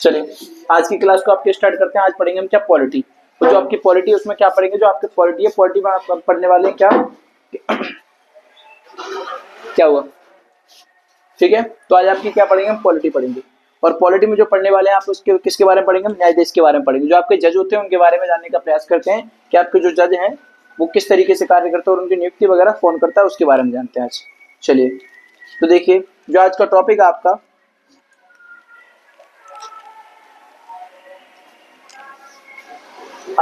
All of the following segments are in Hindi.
चलिए आज की क्लास को आपके स्टार्ट करते हैं। आज पढ़ेंगे हम क्या, पॉलिटी। तो जो आपकी पॉलिटी है उसमें क्या पढ़ेंगे, जो आपकी पॉलिटी है, पॉलिटी में आप पढ़ने वाले हैं क्या क्या हुआ, ठीक है। तो आज आपकी क्या पढ़ेंगे, हम पॉलिटी पढ़ेंगे। और पॉलिटी में जो पढ़ने वाले हैं आप उसके किसके बारे में पढ़ेंगे, हम न्यायाधीश के बारे में पढ़ेंगे। जो आपके जज होते हैं उनके बारे में जानने का प्रयास करते हैं कि आपके जो जज हैं वो किस तरीके से कार्य करते हैं और उनकी नियुक्ति वगैरह कौन करता है उसके बारे में जानते हैं आज। चलिए तो देखिए जो आज का टॉपिक है आपका,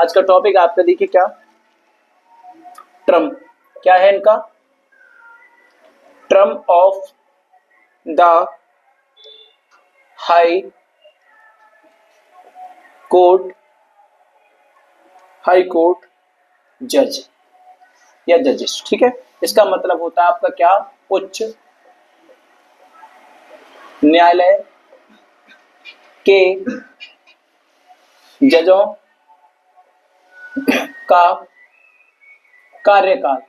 आज का टॉपिक आपका देखिए क्या, टर्म क्या है इनका, term of the high court जज या जजेस, ठीक है। इसका मतलब होता है आपका क्या, उच्च न्यायालय के जजों का कार्यकाल।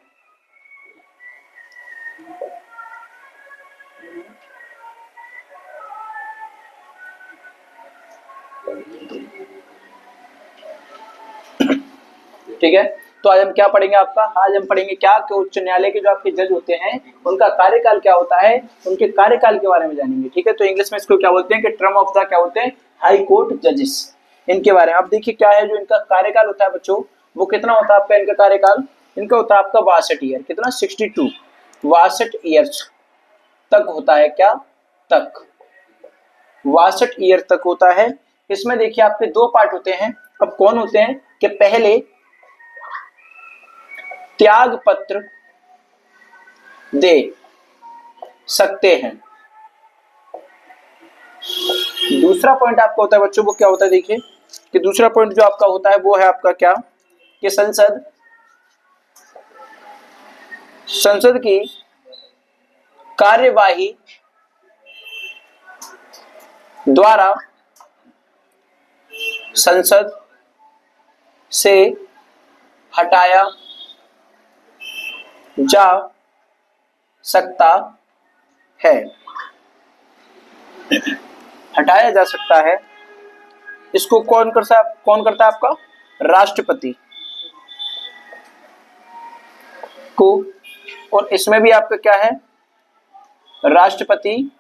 ठीक है, तो आज हम क्या पढ़ेंगे आपका, आज हम पढ़ेंगे क्या कि उच्च न्यायालय के जो आपके जज होते हैं उनका कार्यकाल क्या होता है, उनके कार्यकाल के बारे में जानेंगे, ठीक है। तो इंग्लिश में इसको क्या बोलते हैं कि टर्म ऑफ द क्या होते हैं, हाई कोर्ट जजेस, इनके बारे में। अब देखिए क्या है, जो इनका कार्यकाल होता है बच्चों, वो कितना होता है आपका, इनका कार्यकाल इनका होता है आपका 62 ईयर, कितना 62 62 ईयर्स तक होता है, क्या तक 62 ईयर तक होता है। इसमें देखिए आपके दो पार्ट होते हैं। अब कौन होते हैं कि पहले त्याग पत्र दे सकते हैं। दूसरा पॉइंट आपका होता है बच्चों, वो क्या होता है देखिए कि दूसरा पॉइंट जो आपका होता है वो है आपका क्या कि संसद की कार्यवाही द्वारा संसद से हटाया जा सकता है, हटाया जा सकता है। इसको कौन करता है आपका, राष्ट्रपति को। और इसमें भी आपका क्या है, राष्ट्रपति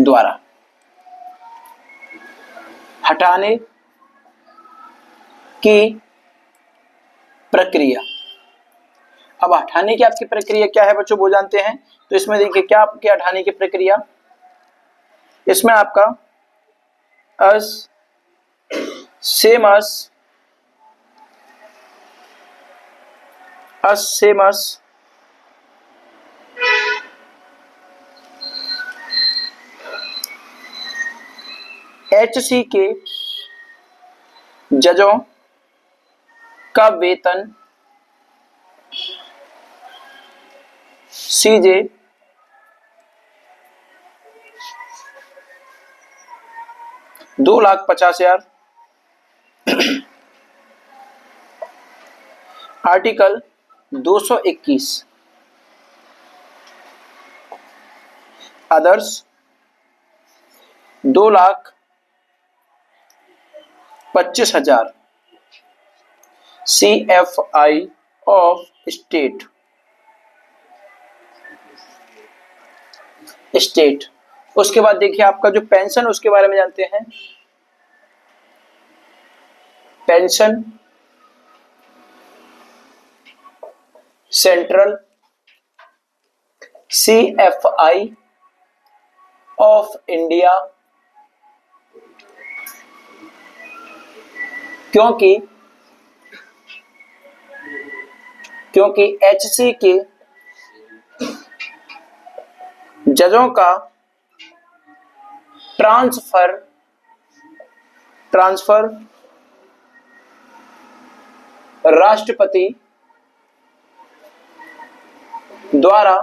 द्वारा हटाने की प्रक्रिया। अब हटाने की आपकी प्रक्रिया क्या है बच्चों, वो जानते हैं। तो इसमें देखिए क्या आपकी हटाने की प्रक्रिया, इसमें आपका सेम HC के जजों का वेतन CJ 2,50,000 article 221 others 2,25,000 CFI of state. उसके बाद देखिए आपका जो पेंशन उसके बारे में जानते हैं। Pension central CFI of India, क्योंकि HC के जजों का ट्रांसफर राष्ट्रपति द्वारा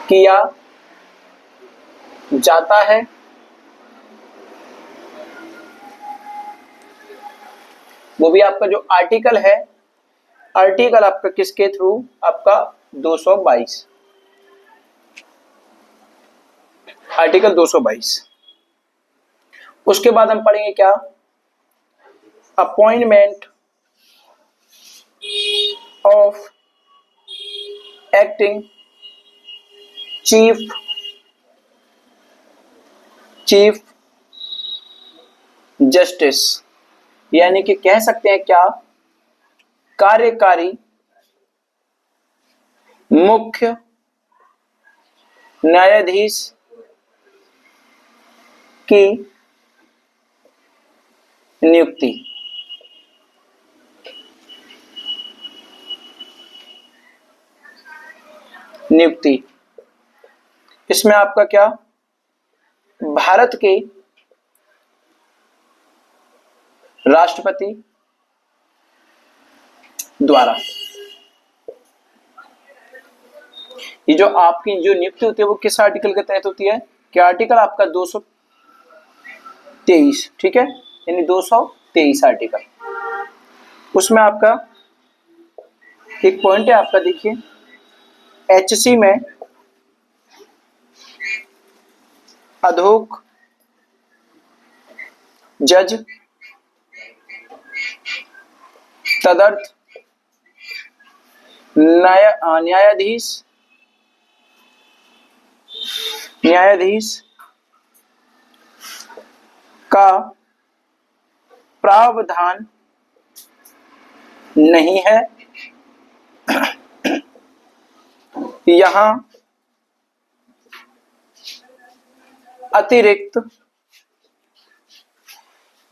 किया जाता है। वो भी आपका जो आर्टिकल है, आर्टिकल आपका किसके थ्रू, आपका 222 आर्टिकल 222। उसके बाद हम पढ़ेंगे क्या, appointment of acting chief justice, यानी कि कह सकते हैं क्या, कार्यकारी मुख्य न्यायाधीश की नियुक्ति। इसमें आपका क्या, भारत के राष्ट्रपति द्वारा, ये जो आपकी जो नियुक्ति होती है वो किस आर्टिकल के तहत होती है, क्या आर्टिकल आपका 223, ठीक है, यानी 223 आर्टिकल। उसमें आपका एक पॉइंट है आपका, देखिए एचसी में अधोक जज तदर्थ न्यायाधीश का प्रावधान नहीं है। यहाँ अतिरिक्त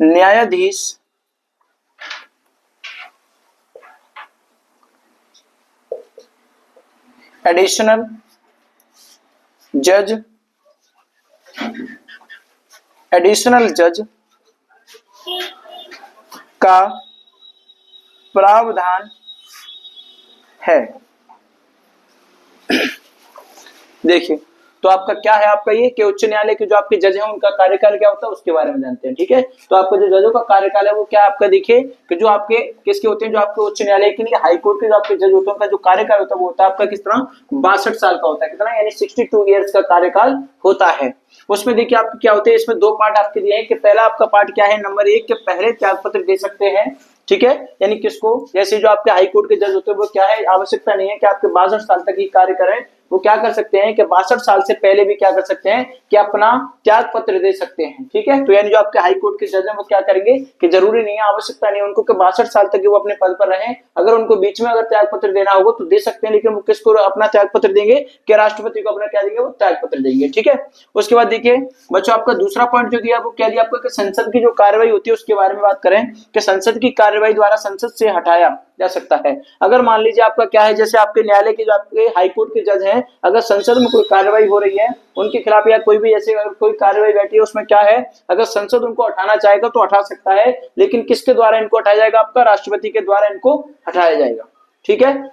न्यायाधीश एडिशनल जज का प्रावधान है। देखिए तो आपका क्या है, आपका ये कि उच्च न्यायालय के जो आपके जज हैं उनका कार्यकाल क्या होता है उसके बारे में जानते हैं, ठीक है। तो आपका जो जजों का कार्यकाल है वो क्या आपका, देखिए कि जो आपके किसके होते हैं, जो आपके उच्च न्यायालय के लिए हाई कोर्ट के जो आपके जज होते हैं उनका जो कार्यकाल होता है वो होता है आपका किस तरह, 62 साल का होता है, कितना, यानी 62 ईयर्स का कार्यकाल होता है। उसमें देखिए आपके क्या होते हैं, इसमें दो पार्ट आपके दिए हैं कि पहला आपका पार्ट क्या है, नंबर 1 के पहले त्याग पत्र दे सकते हैं, ठीक है, यानी किसको, जैसे जो आपके हाई कोर्ट के जज होते हैं वो क्या है, आवश्यकता नहीं है कि आपके 62 साल तक ही कार्य करें, वो क्या कर सकते हैं कि 62 साल से पहले भी क्या कर सकते हैं कि अपना त्याग पत्र दे सकते हैं, ठीक है। तो यानी जो आपके हाई कोर्ट के जज हैं वो क्या करेंगे कि जरूरी नहीं है, आवश्यकता नहीं है उनको कि 62 साल तक वो अपने पद पर रहें, अगर उनको बीच में अगर त्याग पत्र देना होगा तो दे सकते हैं, लेकिन वो किसको अपना त्याग पत्र देंगे कि राष्ट्रपति को अपना क्या देंगे, वो त्याग पत्र देंगे, ठीक है। उसके बाद देखिए बच्चों आपका दूसरा पॉइंट जो दिया वो क्या दिया आपको कि संसद की जो कार्रवाई होती है उसके बारे में बात करें कि संसद की कार्रवाई द्वारा संसद से हटाया जा सकता है। अगर मान लीजिए आपका क्या है, जैसे आपके न्यायालय के जो आपके हाई कोर्ट के जज हैं, अगर संसद में कोई कार्रवाई हो रही है उनके खिलाफ या कोई भी ऐसे कोई कार्रवाई बैठी है उसमें क्या है, अगर संसद उनको हटाना चाहेगा तो हटा सकता है, लेकिन किसके द्वारा इनको हटाया जाएगा, आपका राष्ट्रपति के द्वारा इनको हटाया जाएगा, ठीक है।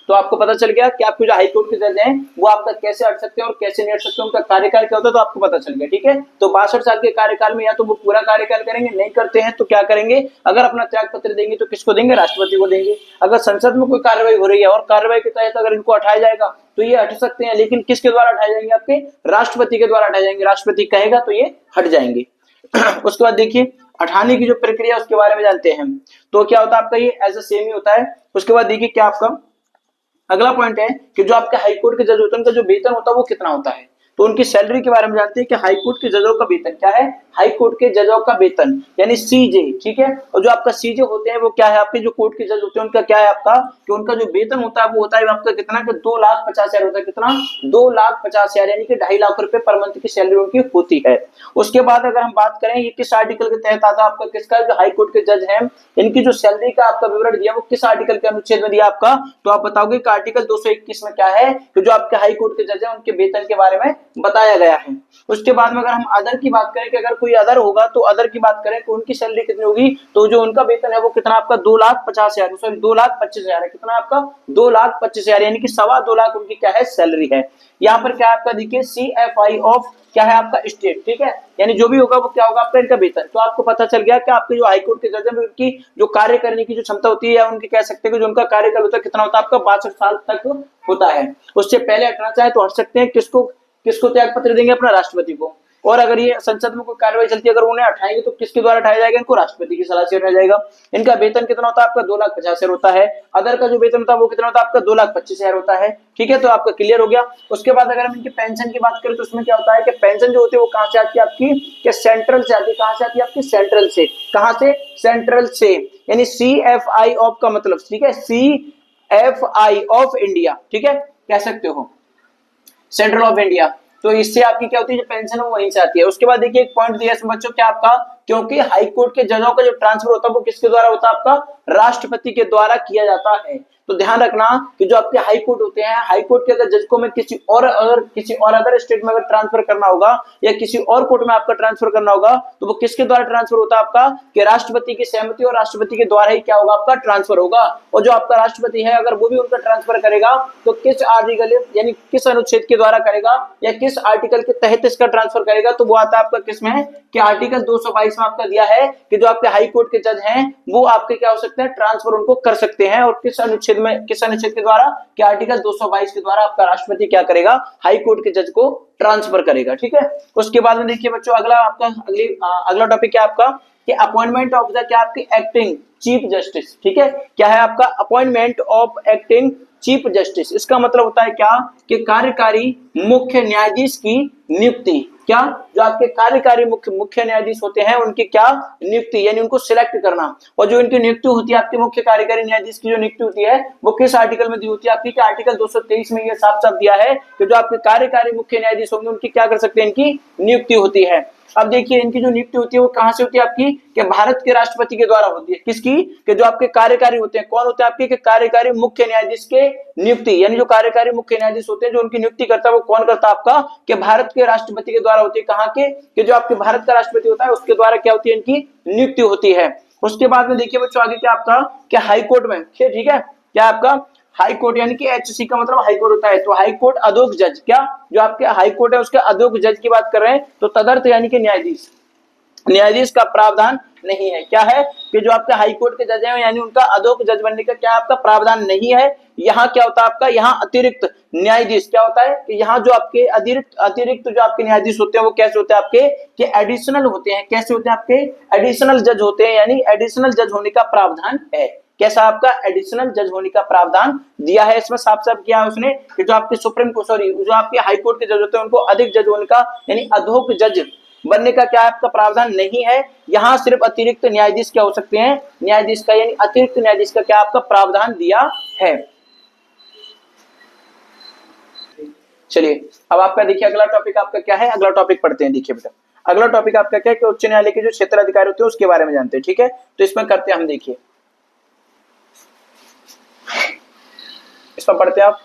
तो आपको पता चल गया कि आपके जो हाई कोर्ट के जज हैं वो आपका कैसे हट सकते हैं और कैसे नहीं हट सकते, उनका कार्यकाल क्या होता है तो आपको पता चल गया, ठीक है। तो 62 साल के कार्यकाल में या तो वो पूरा कार्यकाल करेंगे, नहीं करते हैं तो क्या करेंगे, अगर अपना त्याग पत्र देंगे तो किसको देंगे, राष्ट्रपति को देंगे। अगर संसद में कोई कार्रवाई हो रही है और कार्रवाई के तहत अगर इनको हटाया जाएगा तो ये हट सकते हैं, लेकिन किसके द्वारा हटाए जाएंगे, आपके राष्ट्रपति के द्वारा हटाए जाएंगे, राष्ट्रपति कहेगा तो ये हट जाएंगे। उसके बाद देखिए हटाने की जो प्रक्रिया उसके बारे में जानते हैं, तो क्या होता है आपका ये एज अ सेम ही होता है। उसके बाद देखिए क्या आपका अगला पॉइंट है कि जो आपके हाई कोर्ट के जज होते हैं उनका जो वेतन होता है वो कितना होता है, तो उनकी सैलरी के बारे में जानते हैं कि हाई कोर्ट के जजों का वेतन क्या है, हाई कोर्ट के जजों का वेतन यानी सीजे, ठीक है। और जो आपका सीजे होते हैं वो क्या है, आपके जो कोर्ट के जज होते हैं उनका क्या है आपका, कि उनका जो वेतन होता है वो होता है आपका कितना, कि 2,50,000 होता है, कितना, 2,50,000 यानी कि 2.5 लाख रुपए पर मंथ की सैलरी उनकी होती है। उसके बाद अगर हम बात करें ये किस आर्टिकल के तहत आता है आपका, किसका, जो हाई कोर्ट के जज हैं इनकी जो सैलरी का आपका विवरण दिया वो किस आर्टिकल के अनुच्छेद में दिया आपका, तो आप बताओगे कि आर्टिकल 221 में क्या है कि जो आपके हाई कोर्ट के जज हैं उनके वेतन के बारे में बताया गया है। उसके बाद में अगर हम अदर की बात करें कि अगर कोई अदर होगा तो अदर की बात करें कि उनकी सैलरी कितनी होगी, तो जो उनका वेतन है वो कितना आपका 2,50,000 सॉरी 2,25,000 है, कितना आपका 2,25,000 यानी कि 2.25 लाख उनकी क्या है सैलरी है। यहाँ पर क्या आपका देखिए CFI ऑफ क्या है आपका स्टेट, ठीक है, यानी जो भी होगा वो क्या होगा आपका इनका वेतन। तो आपको पता चल गया कि आपके जो हाई कोर्ट के जज हैं उनकी जो कार्य करने की जो क्षमता होती है या उनकी कह सकते हैं कि जो उनका कार्यकाल होता है कितना होता है आपका 62 साल तक होता है। उससे पहले हटना चाहे तो हट सकते हैं, किसको, किसको त्याग पत्र देंगे? अपना राष्ट्रपति को। और अगर ये संसद में कोई कार्रवाई चलती है, अगर उन्हें हटाएंगे तो किसके द्वारा हटाया जाएगा? इनको राष्ट्रपति की सलाह से हटाया जाएगा। इनका वेतन कितना होता है? आपका 2,50,000 होता है। अदर का जो वेतन होता है वो कितना होता है? आपका 2,25,000 होता है। ठीक है, तो आपका क्लियर हो गया। उसके बाद अगर हम इनकी पेंशन की बात करें तो उसमें क्या होता है कि पेंशन जो होती है वो कहां से आती है आपकी? कि सेंट्रल से आती है। कहां से आती है आपकी? सेंट्रल से। कहां से? सेंट्रल से, यानी CFI ऑफ का मतलब, ठीक है, CFI ऑफ इंडिया, ठीक है, कह सकते हो सेंट्रल ऑफ इंडिया। तो इससे आपकी क्या होती है? जो पेंशन है वो वहीं से आती है। उसके बाद देखिए एक पॉइंट दिया इसमें बच्चों, क्या आपका, क्योंकि हाई कोर्ट के जजों का जो ट्रांसफर होता है वो किसके द्वारा होता है? आपका राष्ट्रपति के द्वारा किया जाता है। तो ध्यान रखना कि जो आपके हाई कोर्ट होते हैं, हाई कोर्ट के अगर जज को में किसी और अदर स्टेट में अगर ट्रांसफर करना होगा या किसी और कोर्ट में आपका ट्रांसफर करना होगा तो वो किसके द्वारा ट्रांसफर होता है? आपका कि राष्ट्रपति की सहमति और राष्ट्रपति के द्वारा ही क्या होगा? आपका ट्रांसफर होगा। और जो आपका राष्ट्रपति है अगर वो भी उनका ट्रांसफर करेगा तो किस आर्टिकल यानी किस अनुच्छेद के द्वारा करेगा या किस आर्टिकल के तहत इसका ट्रांसफर करेगा? तो वो आता है आपका किसमें है कि आर्टिकल 222 में आपका दिया है कि जो आपके हाई कोर्ट के जज हैं वो आपके क्या हो सकते हैं? ट्रांसफर उनको कर सकते हैं। और किस अनुच्छेद में, किस अनुच्छेद के द्वारा? कि आर्टिकल 222 के द्वारा आपका राष्ट्रपति क्या करेगा? हाई कोर्ट के जज को ट्रांसफर करेगा। ठीक है, उसके बाद में देखिए बच्चों अगला आपका अगला टॉपिक क्या आपका कि अपॉइंटमेंट ऑफ द क्या आपकी एक्टिंग चीफ जस्टिस। ठीक है, क्या है आपका? Appointment of acting chief justice. इसका मतलब होता है क्या कि कार्यकारी मुख्य न्यायाधीश की नियुक्ति। क्या? जो आपके कार्यकारी मुख्य न्यायाधीश होते हैं उनकी क्या नियुक्ति, यानी उनको सिलेक्ट करना। और जो इनकी नियुक्ति होती है आपके मुख्य कार्यकारी न्यायाधीश की जो नियुक्ति होती है वो किस आर्टिकल में दी होती है आपकी? आर्टिकल 223 में ये साफ साफ दिया है कि जो आपके कार्यकारी मुख्य न्यायाधीश होंगे उनकी क्या कर सकते हैं? इनकी नियुक्ति होती है। अब देखिए इनकी जो नियुक्ति होती है वो कहां से होती है आपकी? कि भारत के राष्ट्रपति के द्वारा होती है। किसकी? कि जो आपके कार्यकारी होते हैं, कौन होते हैं आपके? कि कार्यकारी मुख्य न्यायाधीश के नियुक्ति, यानी जो कार्यकारी मुख्य न्यायाधीश होते हैं जो उनकी नियुक्ति करता है वो कौन करता है आपका? कि भारत के राष्ट्रपति के द्वारा होती है। कहां के? कि जो आपके भारत का राष्ट्रपति होता है उसके द्वारा क्या होती है? इनकी नियुक्ति होती है। उसके बाद में देखिए बच्चों आगे क्या आपका कि हाई कोर्ट में, ठीक है, क्या आपका हाई कोर्ट, यानी कि HC का मतलब हाई कोर्ट होता है। तो हाई कोर्ट अधोक जज, क्या जो आपके हाई कोर्ट है उसके अधोक जज की बात कर रहे हैं तो तदर्थ यानी कि न्यायाधीश का प्रावधान नहीं है। क्या है? कि जो आपके हाई कोर्ट के जज हैं यानी उनका अधोक जज बनने का क्या आपका प्रावधान नहीं है। यहाँ क्या होता है आपका? यहाँ अतिरिक्त न्यायाधीश क्या होता है कि यहाँ जो आपके अतिरिक्त जो आपके न्यायाधीश होते हैं वो कैसे होते हैं आपके? कि एडिशनल होते हैं। कैसे होते हैं आपके? एडिशनल जज होते हैं, यानी एडिशनल जज होने का प्रावधान है। कैसा? आपका एडिशनल जज होने का प्रावधान दिया है इसमें, साफ साफ किया है उसने कि जो आपके सुप्रीम कोर्ट, सॉरी, जो आपके हाई कोर्ट के जज होते हैं उनको अधिक जज होने का यानी अधोक जज बनने का क्या आपका प्रावधान नहीं है। यहाँ सिर्फ अतिरिक्त न्यायाधीश क्या हो सकते हैं? न्यायाधीश का यानी अतिरिक्त न्यायाधीश का क्या आपका प्रावधान दिया है। चलिए अब आपका देखिए अगला टॉपिक आपका क्या है? अगला टॉपिक पढ़ते हैं। देखिए बेटा अगला टॉपिक आपका क्या है कि उच्च न्यायालय के जो क्षेत्र अधिकारी होते हैं उसके बारे में जानते हैं। ठीक है, तो इसमें करते हैं हम, देखिए इसमें पढ़ते हैं आप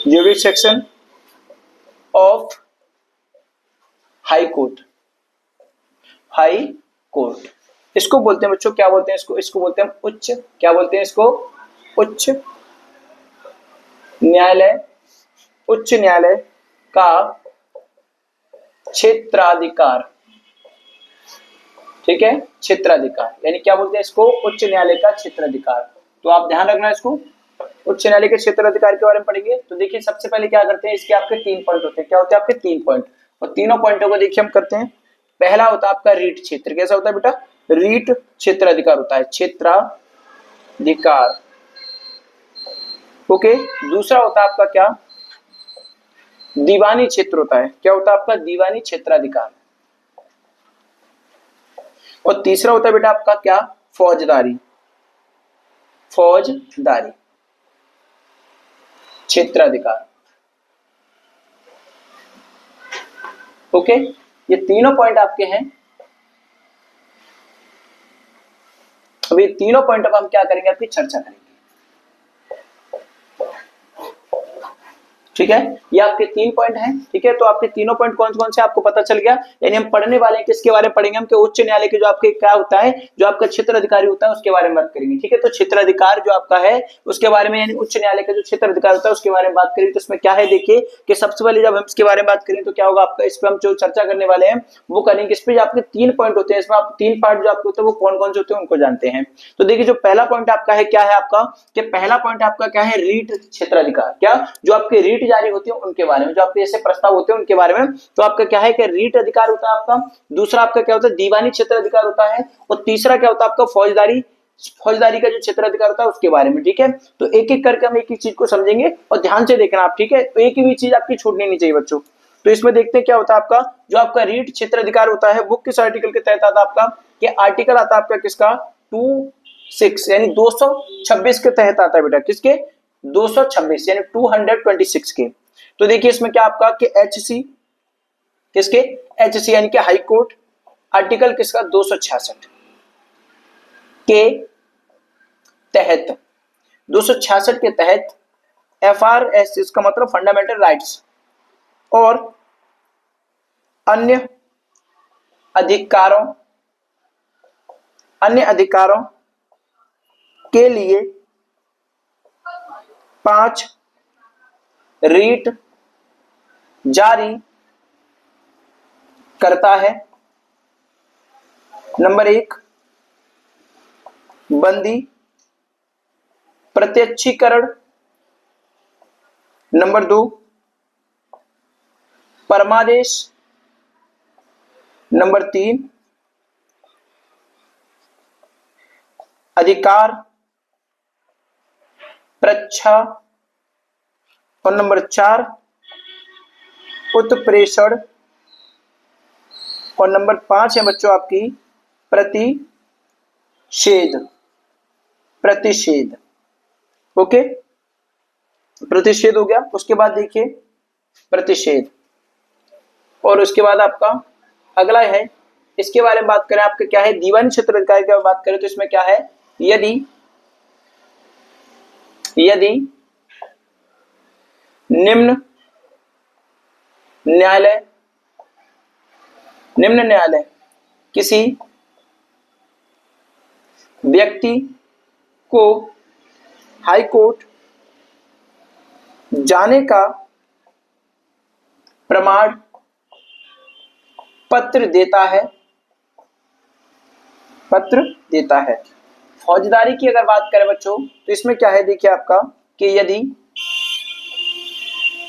jurisdiction of high court. High court इसको बोलते हैं बच्चों, क्या बोलते हैं इसको बोलते हैं उच्च, क्या बोलते हैं इसको? उच्च न्यायालय। उच्च न्यायालय का क्षेत्राधिकार। ठीक है, क्षेत्राधिकार यानी क्या बोलते हैं इसको? उच्च न्यायालय का क्षेत्राधिकार। तो आप ध्यान रखना इसको, उच्च न्यायालय के क्षेत्राधिकार के बारे में पढ़ेंगे। तो देखिए सबसे पहले क्या करते हैं, इसके आपके 3 पॉइंट होते हैं। क्या होते हैं आपके? 3 पॉइंट। और तीनों पॉइंटों को देखिए हम करते हैं। पहला होता है आपका रीट क्षेत्र। कैसा होता है बेटा? रीट क्षेत्राधिकार होता है, क्षेत्राधिकार। ओके, दूसरा होता है आपका क्या? दीवानी क्षेत्र होता है। क्या होता है आपका? दीवानी क्षेत्राधिकार। और तीसरा होता है बेटा आपका क्या? फौजदारी क्षेत्राधिकार। ओके, ये तीनों पॉइंट आपके हैं। अभी तीनों पॉइंट पर हम क्या करेंगे? आपकी चर्चा करेंगे। ठीक है, ये आपके 3 पॉइंट हैं। ठीक है, तो आपके तीनों पॉइंट कौन कौन से आपको पता चल गया। यानी हम पढ़ने वाले हैं किसके बारे में पढ़ेंगे, हम कि उच्च न्यायालय के जो आपके क्या होता है, जो आपका क्षेत्र अधिकारी होता है उसके बारे में बात करेंगे। ठीक है, तो क्षेत्र अधिकार जो आपका है उसके बारे में, यानी उच्च न्यायालय का जो क्षेत्र अधिकार होता है उसके बारे में बात करेंगे। तो इसमें क्या है देखिए कि सबसे पहले जब हम इसके बारे में बात करें तो क्या होगा आपका, इस पर हम जो चर्चा करने वाले हैं वो करेंगे। इस पे आपके 3 पॉइंट होते हैं, इसमें आप 3 पार्ट जो आपके होते हैं वो कौन कौन से होते हैं उनको जानते हैं। तो देखिए जो पहला पॉइंट आपका है क्या है आपका, कि पहला पॉइंट आपका क्या है, रीट क्षेत्राधिकार। क्या, जो आपके रीट जारी होती है उनके बारे में, जो आपके ऐसे प्रस्ताव होते हैं उनके बारे में। तो आपका क्या है कि रीट अधिकार होता है आपका। दूसरा आपका क्या होता है, दीवानी क्षेत्र अधिकार होता है। और तीसरा क्या होता है आपका, फौजदारी का जो क्षेत्र अधिकार होता है उसके बारे में। ठीक है, तो एक एक करके हम एक एक चीज को समझेंगे और ध्यान से देखना आप। ठीक है, तो एक भी चीज आपकी छूटनी नहीं चाहिए बच्चों। तो इसमें देखते हैं क्या होता है आपका, जो आपका रीट क्षेत्र अधिकार होता है वो किस आर्टिकल के तहत आता है आपका, कि आर्टिकल आता है आपका किसका, 26 यानी 226 के तहत आता है बेटा। किसके, 226 यानी 226 के। तो देखिए इसमें क्या आपका कि एचसी, किसके, एचसी यानी कि हाई कोर्ट, आर्टिकल किसका 266 के तहत, 266 के तहत FRS, इसका मतलब फंडामेंटल राइट्स, और अन्य अधिकारों के लिए 5 रीट जारी करता है। नंबर 1 बंदी प्रत्यक्षीकरण, नंबर 2 परमादेश, नंबर 3 अधिकार प्रच्छा, और नंबर 4 उत्प्रेषण, और नंबर 5 है बच्चों आपकी प्रतिषेध। ओके, प्रतिषेध हो गया। उसके बाद देखिए प्रतिषेध, और उसके बाद आपका अगला है, इसके बारे में बात करें आपका क्या है, दीवानी क्षेत्र अधिकार की बात करें तो इसमें क्या है, यदि निम्न न्यायालय किसी व्यक्ति को हाई कोर्ट जाने का प्रमाण पत्र देता है। फौजदारी की अगर बात करें बच्चों तो इसमें क्या है देखिए आपका, कि यदि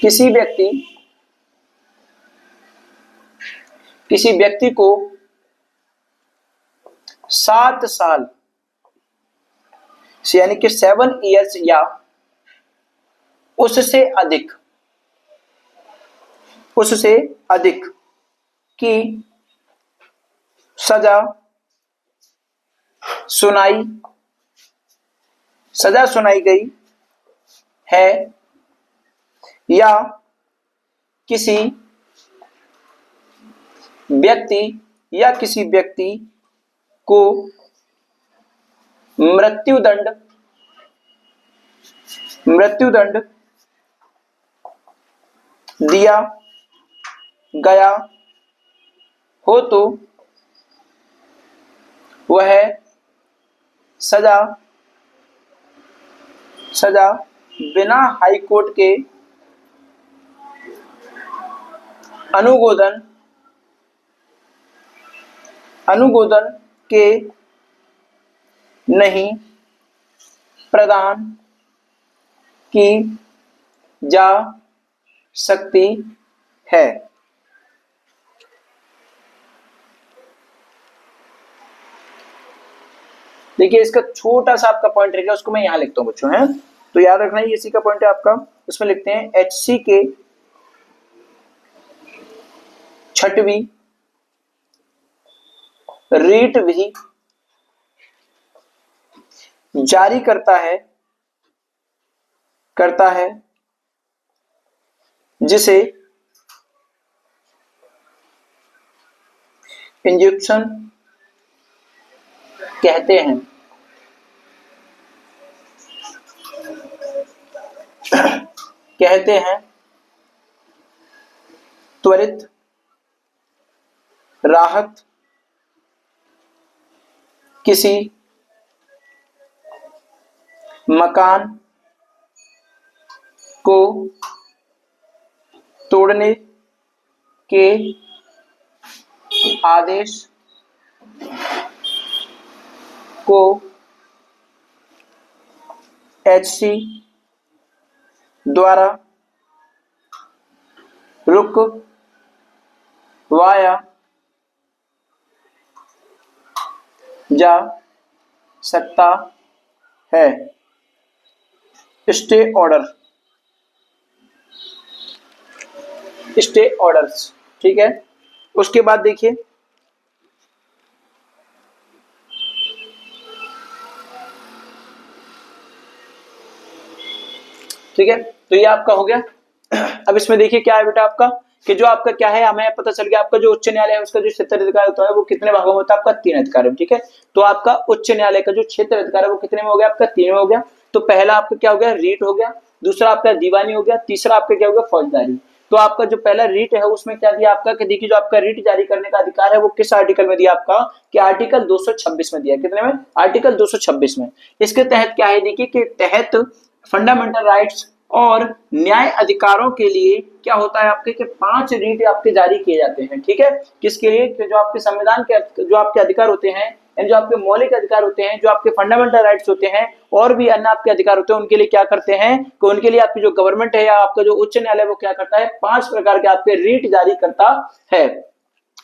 किसी व्यक्ति को 7 साल यानी कि 7 इयर्स या उससे अधिक की सजा सुनाई गई है, या किसी व्यक्ति को मृत्युदंड दिया गया हो तो वह सजा बिना हाई कोर्ट के अनुमोदन के नहीं प्रदान की जा सकती है। देखिए इसका छोटा सा आपका पॉइंट रहेगा, उसको मैं यहां लिखता हूं बच्चों, है तो याद रखना ये इसी का पॉइंट है आपका। इसमें लिखते हैं एचसी के 6वीं रीट भी जारी करता है जिसे इंजंक्शन कहते हैं त्वरित राहत किसी मकान को तोड़ने के आदेश को एचसी द्वारा रुकवाया जा सकता है। स्टे ऑर्डर, स्टे ऑर्डर्स, ठीक है। उसके बाद देखिए ठीक है, तो ये आपका हो गया। अब इसमें देखिए क्या है बेटा आपका कि जो आपका क्या है, हमें पता चल गया आपका जो उच्च न्यायालय है उसका जो क्षेत्र अधिकार होता है वो कितने भागों में होता है, आपका 3 अधिकार में, ठीक है। तो आपका उच्च न्यायालय का जो क्षेत्र अधिकार है वो कितने में हो गया, आपका 3 में हो गया। तो पहला आपका क्या हो गया, रीट हो गया, दूसरा आपका दीवानी हो गया, तीसरा आपका क्या हो गया, फौजदारी। तो आपका जो पहला रीट है उसमें क्या दिया आपका कि देखिए जो आपका रीट जारी करने का अधिकार है वो किस आर्टिकल में दिया आपका कि आर्टिकल 226 में दिया। कितने में, आर्टिकल 226 में। इसके तहत क्या है देखिए कि तहत फंडामेंटल राइट्स और न्याय अधिकारों के लिए क्या होता है आपके कि 5 रीट आपके जारी किए जाते हैं, ठीक है। किसके लिए, कि जो आपके संविधान के जो आपके अधिकार होते हैं, जो आपके मौलिक अधिकार होते हैं, जो आपके फंडामेंटल राइट्स होते हैं और भी अन्य आपके अधिकार होते हैं, उनके लिए क्या करते हैं कि उनके लिए आपकी जो गवर्नमेंट है या आपका जो उच्च न्यायालय वो क्या करता है, 5 प्रकार के आपके रीट जारी करता है।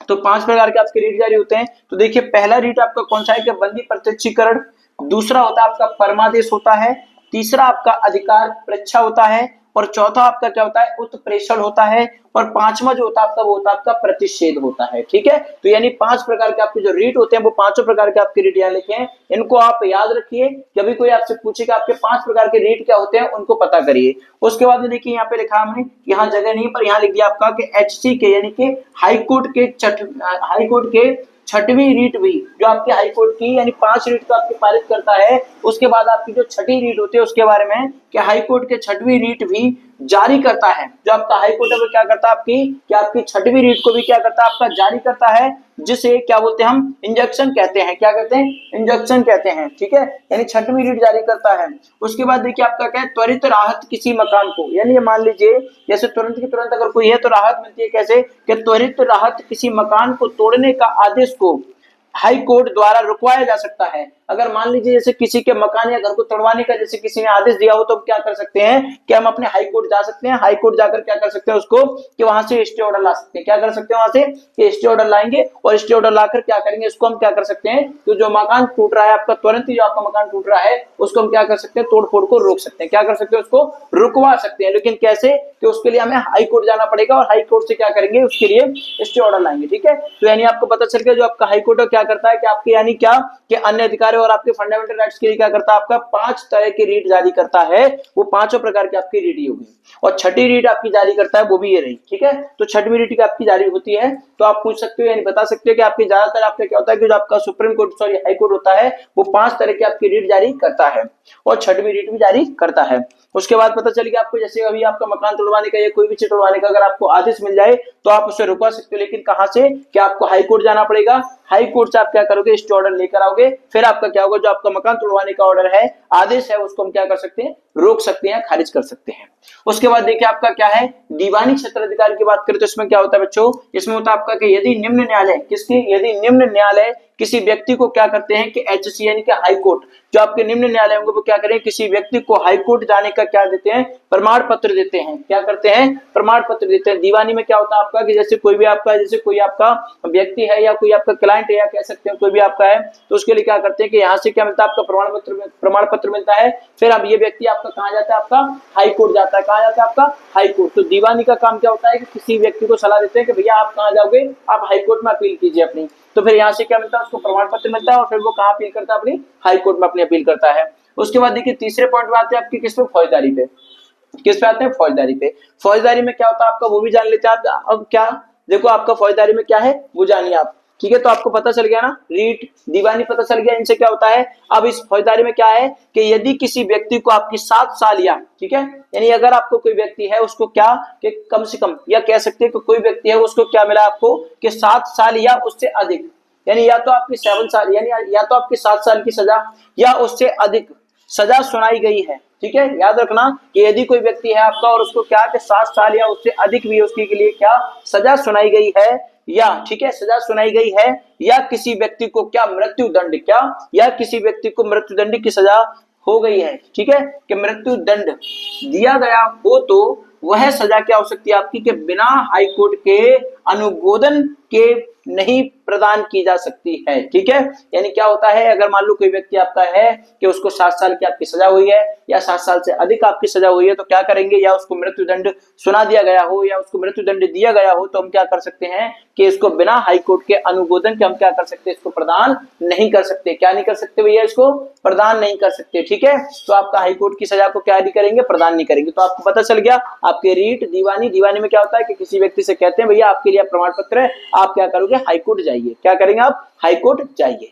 तो 5 प्रकार के आपके रीट जारी होते हैं। तो देखिए पहला रीट आपका कौन सा है कि बंदी प्रत्यक्षीकरण, दूसरा होता है आपका परमादेश होता है, तीसरा आपका अधिकार परीक्षा होता है, और चौथा आपका क्या होता है, उत्प्रेषण होता है, और पांचवा जो होता है आपका वो होता है आपका प्रतिषेध होता है, ठीक है। तो यानी 5 प्रकार के आपके जो रीट होते हैं वो 5 प्रकार के आपके रीट यहाँ लिखे हैं, इनको आप याद रखिए। जब भी कोई आपसे पूछेगा आपके 5 प्रकार के रीट क्या होते हैं उनको पता करिए। उसके बाद में देखिए यहाँ पे लिखा हमने, यहाँ जगह नहीं पर यहाँ लिख दिया आपका कि एचसी के यानी कि हाईकोर्ट के 6वीं रीट भी जो आपके हाई कोर्ट की यानी 5 रीट को आपके पारित करता है, उसके बाद आपकी जो 6ठी रीट होती है उसके बारे में कि हाई कोर्ट के 6वीं रीट भी जारी करता है। जो आपका हाई कोर्ट है वो क्या करता है आपकी 6वीं रीट को भी क्या करता है आपका जारी करता है, जिसे क्या बोलते हैं हम, इंजंक्शन कहते हैं। क्या कहते हैं, इंजंक्शन कहते हैं, ठीक है। यानी 6वीं रीट जारी करता है। उसके बाद देखिए आपका क्या है, त्वरित राहत किसी मकान को, यानी मान लीजिए जैसे तुरंत की तुरंत अगर कोई है तो राहत मिलती है, कैसे कि त्वरित राहत किसी मकान को तोड़ने का आदेश को हाई कोर्ट द्वारा रुकवाया जा सकता है। अगर मान लीजिए जैसे किसी के मकान या घर को तोड़वाने का जैसे किसी ने आदेश दिया हो तो क्या कर सकते हैं कि हम अपने हाई कोर्ट जा सकते हैं, हाई कोर्ट जाकर क्या कर सकते हैं उसको कि वहां से स्टे ऑर्डर ला सकते हैं। क्या कर सकते हैं, वहां से कि स्टे ऑर्डर लाएंगे और स्टे ऑर्डर लाकर क्या करेंगे, इसको हम क्या कर सकते हैं तो जो मकान टूट रहा है आपका, तुरंत ही जो आपका मकान टूट रहा है उसको हम क्या कर सकते हैं, तोड़ फोड़ को रोक सकते हैं। क्या कर सकते हैं, उसको रुकवा सकते हैं। लेकिन कैसे, कि उसके लिए हमें हाई कोर्ट जाना पड़ेगा और हाई कोर्ट से क्या करेंगे, उसके लिए स्टे ऑर्डर लाएंगे, ठीक है। तो यानी आपको पता चल गया जो आपका हाई कोर्ट क्या करता है कि आपके यानी क्या कि अन्य अधिकार और आपके फंडामेंटल राइट्स के लिए क्या करता है, आपका 5 तरह की रीट जारी करता है। वो 5 प्रकार की आपकी रीट होगी और 6ठी रीट आपकी जारी करता है वो भी ये रही, ठीक है। तो 6वीं रीट की आपकी जारी होती है। तो आप पूछ सकते हो यानी बता सकते हो कि आपकी ज्यादातर आपका क्या होता है कि जो आपका supreme court sorry high court होता है वो 5 तरह की आपकी रीट जारी करता है और 6वीं रीट भी जारी करता है। उसके बाद पता चल गया आपको जैसे अभी आपका मकान तोड़वाने का या कोई भी चीज तोड़वाने का अगर आपको आदेश मिल जाए तो आप उसे रुकवा सकते हो। लेकिन कहां से, कि आपको हाई कोर्ट जाना पड़ेगा, हाई कोर्ट से आप क्या करोगे, स्टे ऑर्डर लेकर आओगे, फिर आपका क्या होगा, जो आपका मकान तोड़वाने का ऑर्डर है, आदेश है, उसको हम क्या कर सकते हैं, रोक सकते हैं, खारिज कर सकते हैं। उसके बाद देखिए आपका क्या है, दीवानी क्षेत्र अधिकार की बात करें तो इसमें क्या होता है बच्चों, इसमें होता है आपका कि यदि निम्न न्यायालय यदि निम्न न्यायालय किसी व्यक्ति को क्या करते हैं कि एचसी यानी कि हाई कोर्ट, जो आपके निम्न न्यायालय होंगे वो क्या करें, किसी व्यक्ति को हाई कोर्ट जाने का क्या देते हैं, प्रमाण पत्र देते हैं। क्या करते हैं, प्रमाण पत्र देते हैं। दीवानी में क्या होता है आपका कि जैसे कोई आपका व्यक्ति है या कोई आपका क्लाइंट है या कह सकते हैं कोई भी आपका है, तो उसके लिए क्या करते हैं कि यहाँ से क्या मिलता है, आपका प्रमाण पत्र मिलता है। फिर अब ये व्यक्ति आपका कहाँ जाता है, आपका हाई कोर्ट जाता है। कहाँ जाता है आपका, हाई कोर्ट। तो दीवानी का काम क्या होता है कि किसी व्यक्ति को सलाह देते हैं कि भैया आप कहाँ जाओगे, आप हाई कोर्ट में अपील कीजिए अपनी। तो फिर यहाँ से क्या मिलता है, उसको प्रमाण पत्र मिलता है और फिर वो कहाँ अपील करता है, अपनी हाई कोर्ट में अपनी अपील करता है। उसके बाद देखिए तीसरे पॉइंट में आते हैं आपकी किस पे, फौजदारी पे। किस पे आते हैं, फौजदारी पे। फौजदारी में क्या होता है आपका वो भी जान लेते हैं आप। अब क्या देखो आपका फौजदारी में क्या है वो जानिए आप। ठीक है, तो आपको पता चल गया ना, रीट दीवानी पता चल गया, इनसे क्या होता है। अब इस फौजदारी में क्या है कि यदि किसी व्यक्ति को आपकी 7 साल या, ठीक है, यानी अगर आपको कोई व्यक्ति है उसको क्या कि कम से कम, या कह सकते हैं कि कोई व्यक्ति है उसको क्या मिला आपको कि 7 साल या उससे अधिक, यानी या तो आपकी 7 साल यानी या तो आपकी 7 साल की सजा या उससे अधिक सजा सुनाई गई है। ठीक है, याद रखना कि यदि कोई व्यक्ति है आपका और उसको क्या कि 7 साल या उससे अधिक भी उसके के लिए क्या सजा सुनाई गई है, या ठीक है सजा सुनाई गई है, या किसी व्यक्ति को क्या मृत्यु दंड, क्या या किसी व्यक्ति को मृत्यु दंड की सजा हो गई है, ठीक है, कि मृत्यु दंड दिया गया हो, तो वह सजा क्या हो सकती है आपकी कि बिना हाईकोर्ट के अनुमोदन के नहीं प्रदान की जा सकती है। ठीक है, यानी क्या होता है, अगर मान लो कोई व्यक्ति आपका है कि उसको 7 साल की आपकी सजा हुई है या 7 साल से अधिक आपकी सजा हुई है, तो क्या करेंगे, या उसको मृत्यु दंड सुना दिया गया हो या उसको मृत्यु दंड दिया गया हो, तो हम क्या कर सकते हैं कि इसको बिना हाईकोर्ट के अनुमोदन के हम क्या कर सकते हैं, इसको प्रदान नहीं कर सकते। क्या नहीं कर सकते भैया, इसको प्रदान नहीं कर सकते। ठीक है, तो आपका हाईकोर्ट की सजा को क्या नहीं करेंगे, प्रदान नहीं करेंगे। तो आपको पता चल गया आपके रीट दीवानी, दीवानी में क्या होता है कि किसी व्यक्ति से कहते हैं भैया आपके लिए प्रमाण पत्र है, आप क्या करोगे, हाईकोर्ट जाइए। क्या करेंगे आप, हाईकोर्ट जाइए।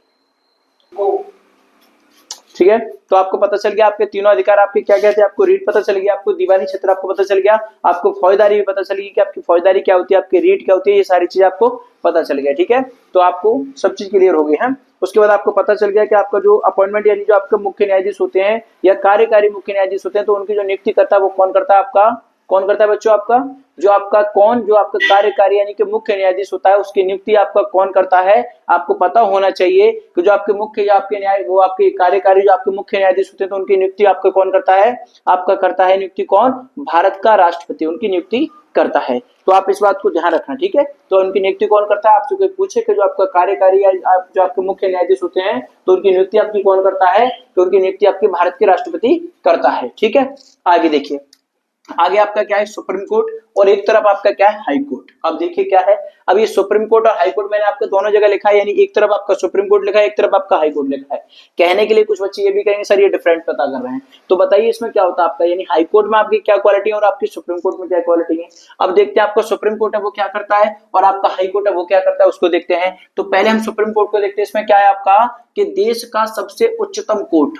ठीक है, तो आपको पता चल गया आपके तीनों अधिकार आपके क्या क्या थे, आपको रीट पता चल गया, आपको दीवानी क्षेत्र आपको पता चल गया, आपको फौजदारी भी पता चल गई कि आपकी फौजदारी क्या होती है, आपकी रीट क्या होती है, ये सारी चीजें आपको पता चल गया। ठीक है, तो आपको सब चीज क्लियर हो गई है। उसके बाद आपको पता चल गया कि आपका जो अपॉइंटमेंट यानी जो आपके मुख्य न्यायाधीश होते हैं या कार्यकारी मुख्य न्यायाधीश होते हैं, तो उनकी जो नियुक्ति करता है वो कौन करता है, आपका कौन करता है बच्चों, आपका जो आपका कार्यकारी यानी कि मुख्य न्यायाधीश होता है उसकी नियुक्ति आपका कौन करता है। आपको पता होना चाहिए कि जो आपके मुख्य जो आपके न्याय वो आपके कार्यकारी जो आपके मुख्य न्यायाधीश होते हैं, तो उनकी नियुक्ति आपका कौन करता है, आपका करता है नियुक्ति कौन, भारत का राष्ट्रपति उनकी नियुक्ति करता है। तो आप इस बात को ध्यान रखना। ठीक है, तो उनकी नियुक्ति कौन करता है, आपसे कोई पूछे कि जो आपका कार्यकारी या जो आपके मुख्य न्यायाधीश होते हैं तो उनकी नियुक्ति आपकी कौन करता है, तो उनकी नियुक्ति आपके भारत के राष्ट्रपति करता है। ठीक है, आगे देखिए, आगे आपका क्या है, सुप्रीम कोर्ट, और एक तरफ आपका क्या है, हाई कोर्ट। अब देखिए क्या है, अब ये सुप्रीम कोर्ट और हाई कोर्ट मैंने आपको दोनों जगह लिखा है, यानी एक तरफ आपका सुप्रीम कोर्ट लिखा है, एक तरफ आपका हाई कोर्ट लिखा है। कहने के लिए कुछ बच्चे ये भी कहेंगे सर ये डिफरेंट पता कर रहे हैं, तो बताइए इसमें क्या होता है आपका, यानी हाई कोर्ट में आपकी क्या क्वालिटी है और आपकी सुप्रीम कोर्ट में क्या क्वालिटी है। अब देखते हैं आपका सुप्रीम कोर्ट है वो क्या करता है और आपका हाई कोर्ट है वो क्या करता है, उसको देखते हैं। तो पहले हम सुप्रीम कोर्ट को देखते हैं, इसमें क्या है आपका कि देश का सबसे उच्चतम कोर्ट।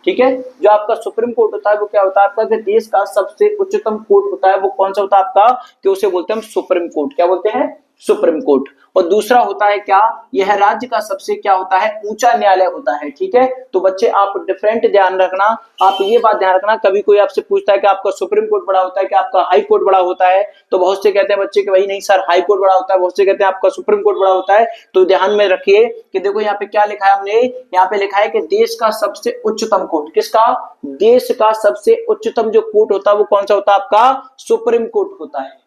ठीक है, जो आपका सुप्रीम कोर्ट होता है वो क्या होता है आपका कि देश का सबसे उच्चतम कोर्ट होता है, वो कौन सा होता है आपका कि उसे बोलते हैं हम सुप्रीम कोर्ट। क्या बोलते हैं, सुप्रीम कोर्ट। और दूसरा होता है क्या, यह राज्य का सबसे क्या होता है, ऊंचा न्यायालय होता है। ठीक है, तो बच्चे आप डिफरेंट ध्यान रखना, आप ये बात ध्यान रखना, कभी कोई आपसे पूछता है कि आपका सुप्रीम कोर्ट बड़ा होता है कि आपका हाई कोर्ट बड़ा होता है, तो बहुत से कहते हैं बच्चे कि भाई नहीं सर हाई कोर्ट बड़ा होता है, बहुत से कहते हैं आपका सुप्रीम कोर्ट बड़ा होता है। तो ध्यान में रखिए कि देखो यहाँ पे क्या लिखा है, हमने यहाँ पे लिखा है कि देश का सबसे उच्चतम कोर्ट, किसका, देश का सबसे उच्चतम जो कोर्ट होता है वो कौन सा होता है आपका, सुप्रीम कोर्ट होता है।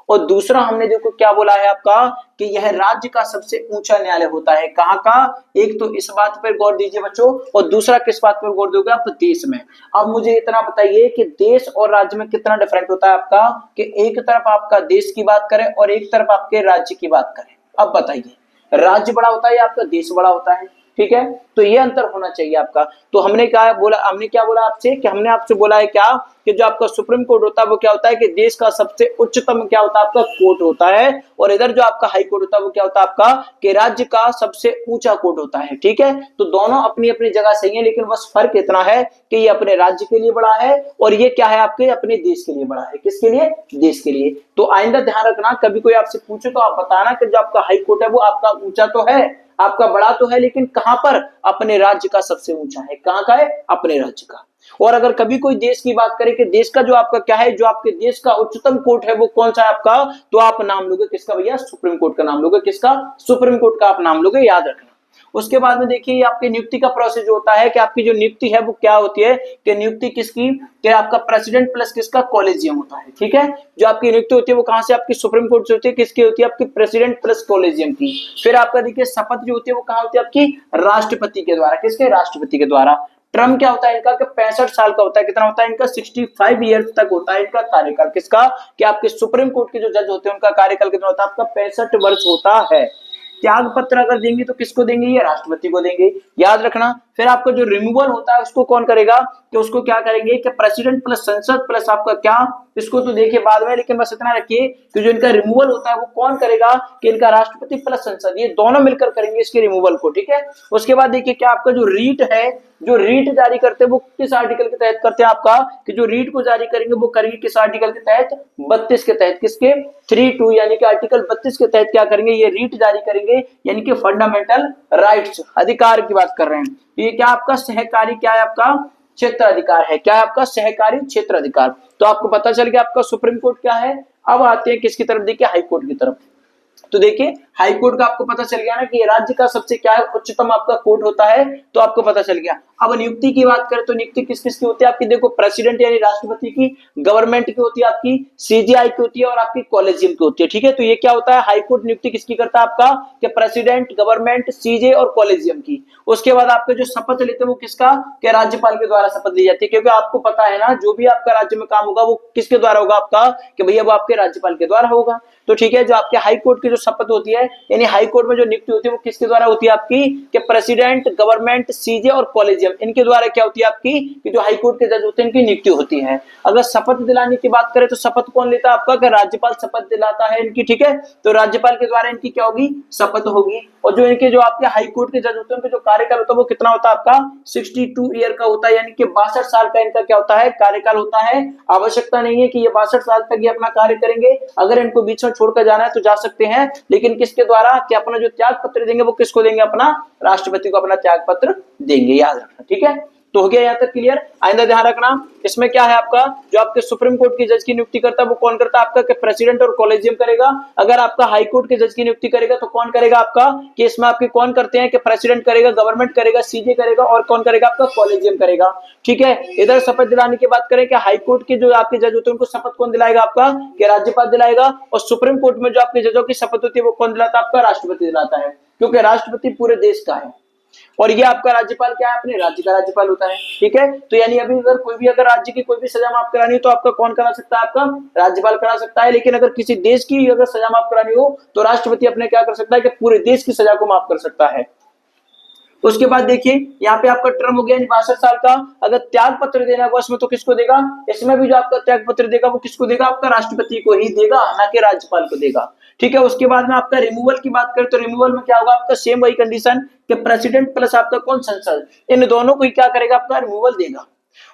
और दूसरा हमने देखो क्या बोला है आपका कि यह राज्य का सबसे ऊंचा न्यायालय होता है। कहाँ का, एक तो इस बात पर गौर दीजिए बच्चों, और दूसरा किस बात पर गौर दोगे आप, देश में। अब मुझे इतना बताइए कि देश और राज्य में कितना डिफरेंट होता है आपका कि एक तरफ आपका देश की बात करें और एक तरफ आपके राज्य की बात करें। अब बताइए राज्य बड़ा होता है या आपका देश बड़ा होता है। ठीक है, तो ये अंतर होना चाहिए आपका। तो हमने क्या बोला, हमने क्या बोला आपसे कि हमने आपसे बोला है क्या कि जो आपका सुप्रीम कोर्ट होता है वो क्या होता है कि देश का सबसे उच्चतम क्या होता है आपका कोर्ट होता है, और इधर जो आपका हाई कोर्ट होता है वो क्या होता है आपका कि राज्य का सबसे ऊंचा कोर्ट होता है। ठीक है, तो दोनों अपनी अपनी जगह सही है, लेकिन बस फर्क इतना है कि ये अपने राज्य के लिए बड़ा है और ये क्या है आपके अपने देश के लिए बड़ा है। किसके लिए, देश के लिए। तो आइंदा ध्यान रखना, कभी कोई आपसे पूछे तो आप बताना कि जो आपका हाई कोर्ट है वो आपका ऊंचा तो है, आपका बड़ा तो है, लेकिन कहां पर, अपने राज्य का सबसे ऊंचा है। कहां का है, अपने राज्य का। और अगर कभी कोई देश की बात करे कि देश का जो आपका क्या है, जो आपके देश का उच्चतम कोर्ट है वो कौन सा है आपका, तो आप नाम लोगे किसका भैया, सुप्रीम कोर्ट का नाम लोगे। किसका, सुप्रीम कोर्ट का आप नाम लोगे, याद रखना। उसके बाद में देखिए आपकी नियुक्ति का प्रोसेस जो होता है कि आपकी जो नियुक्ति है वो क्या होती है कि नियुक्ति किसकी, कि आपका प्रेसिडेंट प्लस किसका, कॉलेजियम होता है। ठीक है, जो आपकी नियुक्ति होती है वो कहां से, आपकी सुप्रीम कोर्ट से होती है, किसकी होती है, आपकी प्रेसिडेंट प्लस कॉलेजियम की। फिर आपका देखिए शपथ जो होती है वो कहां होती है, आपकी राष्ट्रपति के द्वारा। किसके, राष्ट्रपति के द्वारा। टर्म क्या होता है इनका कि 65 साल का होता है। कितना होता है इनका, 65 ईयर्स तक होता है इनका कार्यकाल। किसका, कि आपके सुप्रीम कोर्ट के जो जज होते हैं उनका कार्यकाल कितना होता है आपका, 65 वर्ष होता है। त्याग पत्र अगर देंगे तो किसको देंगे, ये राष्ट्रपति को देंगे, याद रखना। फिर आपका जो रिमूवल होता है उसको कौन करेगा, कि उसको क्या करेंगे कि प्रेसिडेंट प्लस संसद प्लस आपका क्या, इसको तो देखिए बाद में, लेकिन बस इतना रखिए कि जो इनका रिमूवल होता है वो कौन करेगा, कि इनका राष्ट्रपति प्लस संसद, ये दोनों मिलकर करेंगे इसके रिमूवल को, ठीक है। उसके बाद देखिए क्या आपका जो रीट है, जो रीट जारी करते हैं वो किस आर्टिकल के तहत करते हैं आपका, कि जो रीट को जारी करेंगे वो करेंगे किस आर्टिकल के तहत, 32 के तहत, किसके 32 यानी कि आर्टिकल 32 के तहत क्या करेंगे, ये रीट जारी करेंगे, यानी कि फंडामेंटल राइट्स, अधिकार की बात कर रहे हैं। ये क्या आपका सहकारी, क्या है आपका क्षेत्र अधिकार है, क्या है आपका सहकारी क्षेत्र अधिकार। तो आपको पता चल गया आपका सुप्रीम कोर्ट क्या है। अब आते हैं किसकी तरफ, देखिए हाई कोर्ट की तरफ। तो देखिए हाई कोर्ट का आपको पता चल गया ना कि ये राज्य का सबसे क्या है, उच्चतम आपका कोर्ट होता है, तो आपको पता चल गया। अब नियुक्ति की बात करें तो नियुक्ति किस किस की होती है आपकी, देखो प्रेसिडेंट यानी राष्ट्रपति की, गवर्नमेंट की होती है आपकी, सीजीआई की होती है और आपकी कॉलेजियम की होती है, ठीक है। तो ये क्या होता है, हाई कोर्ट नियुक्ति किसकी करता है आपका, कि प्रेसिडेंट, गवर्नमेंट, सीजे और कॉलेजियम की। उसके बाद आपके जो शपथ लेते हैं वो किसका, कि राज्यपाल के द्वारा शपथ ली जाती है, क्योंकि आपको पता है ना जो भी आपका राज्य में काम होगा वो किसके द्वारा होगा आपका, कि भैया वो आपके राज्यपाल के द्वारा होगा। तो ठीक है, जो आपके हाई कोर्ट की जो शपथ होती है, यानी हाई कोर्ट में जो नियुक्ति होती है वो किसके द्वारा होती है आपकी, कि प्रेसिडेंट, गवर्नमेंट, सीजे और कॉलेजियम, इनके द्वारा क्या होती है आपकी, कि जो हाई कोर्ट के जज होते हैं इनकी नियुक्ति होती है। अगर शपथ दिलाने की बात करें तो शपथ कौन लेता है आपका, कि राज्यपाल शपथ दिलाता है इनकी, ठीक है। तो राज्यपाल के द्वारा इनकी क्या होगी, शपथ होगी। और जो इनके जो आपके हाई कोर्ट के जज होते हैं उनका जो कार्यकाल होता है वो कितना होता है आपका, 62 ईयर का होता है, यानी कि 62 साल का इनका क्या होता है, कार्यकाल होता है। आवश्यकता नहीं है कि ये 62 साल तक ये अपना कार्य करेंगे, अगर इनको बीच में छोड़कर जाना है तो जा सकते हैं, लेकिन किसके द्वारा, कि अपना जो त्याग पत्र देंगे वो किसको देंगे, अपना राष्ट्रपति को अपना त्याग पत्र देंगे, याद रखना, ठीक है। तो हो गया यहाँ तक क्लियर। आइंदा ध्यान रखना, इसमें क्या है आपका, जो आपके सुप्रीम कोर्ट की जज की नियुक्ति करता है वो कौन करता है आपका, कि प्रेसिडेंट और कॉलेजियम करेगा। अगर आपका हाई कोर्ट के जज की नियुक्ति करेगा तो कौन करेगा आपका, कि इसमें आपके कौन करते हैं, कि प्रेसिडेंट करेगा, गवर्नमेंट करेगा, सीजे करेगा और कौन करेगा आपका, कॉलेजियम करेगा, ठीक है। इधर शपथ दिलाने की बात करें कि हाई कोर्ट के जो आपके जज होते हैं उनको शपथ कौन दिलाएगा आपका, कि राज्यपाल दिलाएगा। और सुप्रीम कोर्ट में जो आपके जजों की शपथ होती है वो कौन दिलाता है आपका, राष्ट्रपति दिलाता है, क्योंकि राष्ट्रपति पूरे देश का है और ये आपका राज्यपाल क्या है, अपने राज्य का राज्यपाल होता है, ठीक है। तो यानी अभी अगर कोई भी, अगर राज्य की कोई भी सजा माफ करानी हो तो आपका कौन करा सकता है, आपका राज्यपाल करा सकता है। लेकिन अगर किसी देश की अगर सजा माफ करानी हो तो राष्ट्रपति अपने क्या कर सकता है, कि पूरे देश की सजा को माफ कर सकता है। उसके बाद देखिए यहाँ पे आपका टर्म हो गया 62 साल का। अगर त्याग पत्र देना होगा इसमें तो किसको देगा, इसमें भी जो आपका त्याग पत्र देगा वो किसको देगा, आपका राष्ट्रपति को ही देगा, ना कि राज्यपाल को देगा, ठीक है। उसके बाद में आपका रिमूवल की बात करें तो रिमूवल में क्या होगा आपका, सेम वही कंडीशन, कि प्रेसिडेंट प्लस आपका कौन, संसद, इन दोनों को ही क्या करेगा आपका, रिमूवल देगा।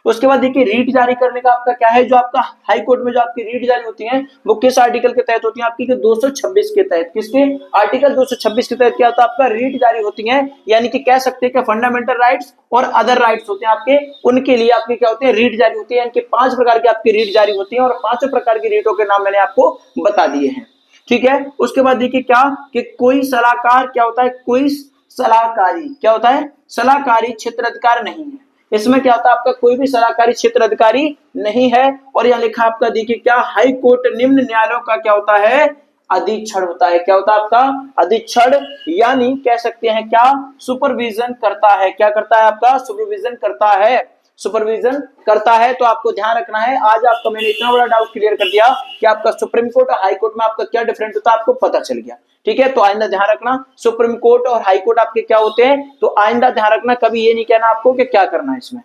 उसके बाद देखिए रीट जारी करने का आपका क्या है, जो आपका हाई कोर्ट में जो आपकी रीट जारी होती है वो किस आर्टिकल के तहत होती है आपकी, 226 के तहत, किसके आर्टिकल 226 के तहत क्या होता है आपका, रीट जारी होती है। यानी कि कह सकते हैं कि फंडामेंटल राइट्स और अदर राइट्स होते हैं आपके, उनके लिए आपके क्या होते हैं, रीट जारी होती है। यानी कि 5 प्रकार की आपकी रीट जारी होती है और 5 प्रकार की रीटों के नाम मैंने आपको बता दिए हैं, ठीक है। उसके बाद देखिए क्या, कि कोई सलाहकार क्या होता है, कोई सलाहकारी क्या होता है, सलाहकारी क्षेत्र अधिकार नहीं है। इसमें क्या होता है आपका, कोई भी सलाहकारी क्षेत्र अधिकारी नहीं है। और यहाँ लिखा आपका देखिए क्या, हाई कोर्ट निम्न न्यायालयों का क्या होता है, अधीक्षण होता है। क्या होता है आपका, अधीक्षण, यानी कह सकते हैं क्या, सुपरविजन करता है। क्या करता है आपका, सुपरविजन करता है, सुपरविजन करता है। तो आपको ध्यान रखना है, आज आपका मैंने इतना बड़ा डाउट क्लियर कर दिया कि आपका सुप्रीम कोर्ट और हाई कोर्ट में आपका क्या डिफरेंस होता है, आपको पता चल गया, ठीक है। तो आइंदा ध्यान रखना, सुप्रीम कोर्ट और हाई कोर्ट आपके क्या होते हैं, तो आइंदा ध्यान रखना, कभी ये नहीं कहना आपको कि क्या करना है इसमें।